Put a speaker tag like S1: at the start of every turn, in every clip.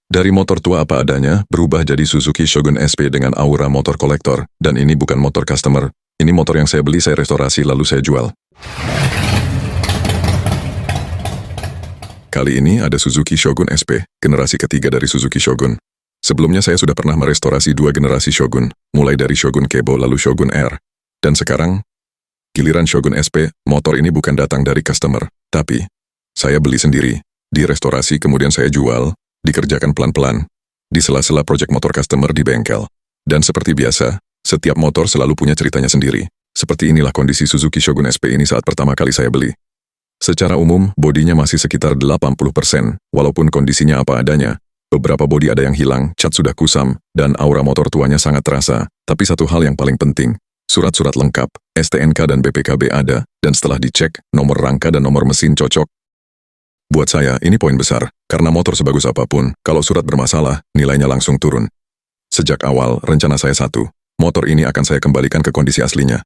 S1: Dari motor tua apa adanya, berubah jadi Suzuki Shogun SP dengan aura motor kolektor. Dan ini bukan motor customer, ini motor yang saya beli, saya restorasi, lalu saya jual. Kali ini ada Suzuki Shogun SP, generasi ketiga dari Suzuki Shogun. Sebelumnya saya sudah pernah merestorasi dua generasi Shogun, mulai dari Shogun Kebo lalu Shogun R. Dan sekarang, giliran Shogun SP, motor ini bukan datang dari customer, tapi saya beli sendiri, direstorasi kemudian saya jual, dikerjakan pelan-pelan, di sela-sela proyek motor customer di bengkel. Dan seperti biasa, setiap motor selalu punya ceritanya sendiri. Seperti inilah kondisi Suzuki Shogun SP ini saat pertama kali saya beli. Secara umum, bodinya masih sekitar 80%, walaupun kondisinya apa adanya. Beberapa bodi ada yang hilang, cat sudah kusam, dan aura motor tuanya sangat terasa. Tapi satu hal yang paling penting, surat-surat lengkap, STNK dan BPKB ada, dan setelah dicek, nomor rangka dan nomor mesin cocok. Buat saya, ini poin besar, karena motor sebagus apapun, kalau surat bermasalah, nilainya langsung turun. Sejak awal, rencana saya satu, motor ini akan saya kembalikan ke kondisi aslinya.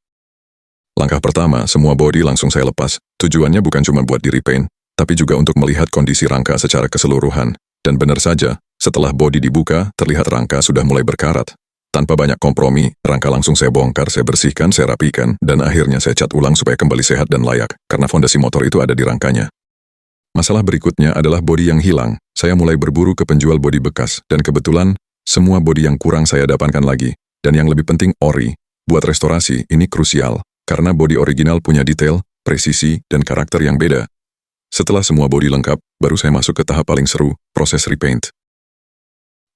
S1: Langkah pertama, semua bodi langsung saya lepas. Tujuannya bukan cuma buat di-repaint, tapi juga untuk melihat kondisi rangka secara keseluruhan. Dan benar saja, setelah bodi dibuka, terlihat rangka sudah mulai berkarat. Tanpa banyak kompromi, rangka langsung saya bongkar, saya bersihkan, saya rapikan, dan akhirnya saya cat ulang supaya kembali sehat dan layak, karena fondasi motor itu ada di rangkanya. Masalah berikutnya adalah bodi yang hilang. Saya mulai berburu ke penjual bodi bekas, dan kebetulan, semua bodi yang kurang saya dapatkan lagi. Dan yang lebih penting, ori. Buat restorasi, ini krusial. Karena bodi original punya detail, presisi, dan karakter yang beda. Setelah semua bodi lengkap, baru saya masuk ke tahap paling seru, proses repaint.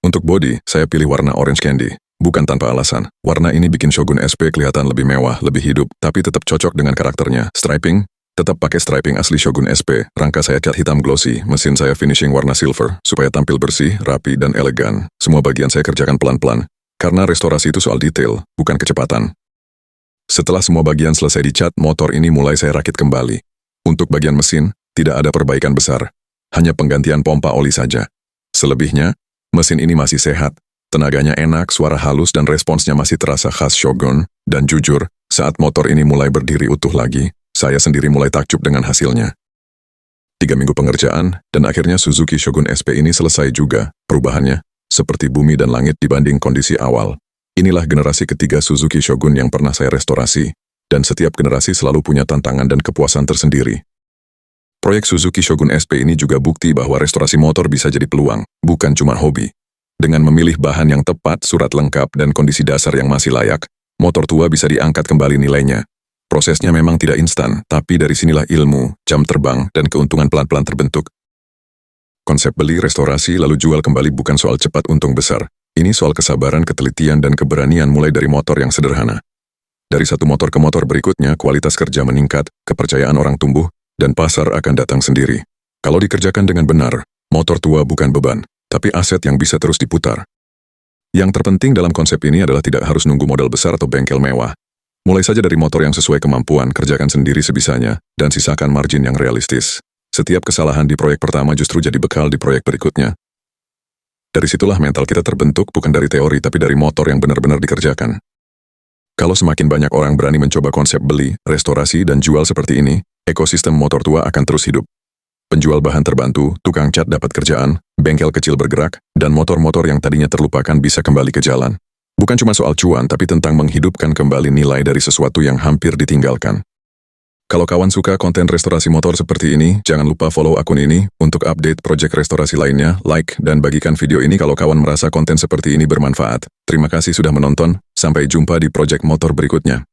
S1: Untuk bodi, saya pilih warna orange candy. Bukan tanpa alasan, warna ini bikin Shogun SP kelihatan lebih mewah, lebih hidup, tapi tetap cocok dengan karakternya. Striping, tetap pakai striping asli Shogun SP. Rangka saya cat hitam glossy, mesin saya finishing warna silver, supaya tampil bersih, rapi, dan elegan. Semua bagian saya kerjakan pelan-pelan. Karena restorasi itu soal detail, bukan kecepatan. Setelah semua bagian selesai dicat, motor ini mulai saya rakit kembali. Untuk bagian mesin, tidak ada perbaikan besar. Hanya penggantian pompa oli saja. Selebihnya, mesin ini masih sehat. Tenaganya enak, suara halus dan responsnya masih terasa khas Shogun. Dan jujur, saat motor ini mulai berdiri utuh lagi, saya sendiri mulai takjub dengan hasilnya. 3 minggu pengerjaan, dan akhirnya Suzuki Shogun SP ini selesai juga. Perubahannya, seperti bumi dan langit dibanding kondisi awal. Inilah generasi ketiga Suzuki Shogun yang pernah saya restorasi, dan setiap generasi selalu punya tantangan dan kepuasan tersendiri. Proyek Suzuki Shogun SP ini juga bukti bahwa restorasi motor bisa jadi peluang, bukan cuma hobi. Dengan memilih bahan yang tepat, surat lengkap, dan kondisi dasar yang masih layak, motor tua bisa diangkat kembali nilainya. Prosesnya memang tidak instan, tapi dari sinilah ilmu, jam terbang, dan keuntungan pelan-pelan terbentuk. Konsep beli, restorasi, lalu jual kembali bukan soal cepat untung besar. Ini soal kesabaran, ketelitian, dan keberanian mulai dari motor yang sederhana. Dari satu motor ke motor berikutnya, kualitas kerja meningkat, kepercayaan orang tumbuh, dan pasar akan datang sendiri. Kalau dikerjakan dengan benar, motor tua bukan beban, tapi aset yang bisa terus diputar. Yang terpenting dalam konsep ini adalah tidak harus nunggu modal besar atau bengkel mewah. Mulai saja dari motor yang sesuai kemampuan, kerjakan sendiri sebisanya, dan sisakan margin yang realistis. Setiap kesalahan di proyek pertama justru jadi bekal di proyek berikutnya. Dari situlah mental kita terbentuk bukan dari teori tapi dari motor yang benar-benar dikerjakan. Kalau semakin banyak orang berani mencoba konsep beli, restorasi, dan jual seperti ini, ekosistem motor tua akan terus hidup. Penjual bahan terbantu, tukang cat dapat kerjaan, bengkel kecil bergerak, dan motor-motor yang tadinya terlupakan bisa kembali ke jalan. Bukan cuma soal cuan tapi tentang menghidupkan kembali nilai dari sesuatu yang hampir ditinggalkan. Kalau kawan suka konten restorasi motor seperti ini, jangan lupa follow akun ini untuk update proyek restorasi lainnya, like, dan bagikan video ini kalau kawan merasa konten seperti ini bermanfaat. Terima kasih sudah menonton, sampai jumpa di proyek motor berikutnya.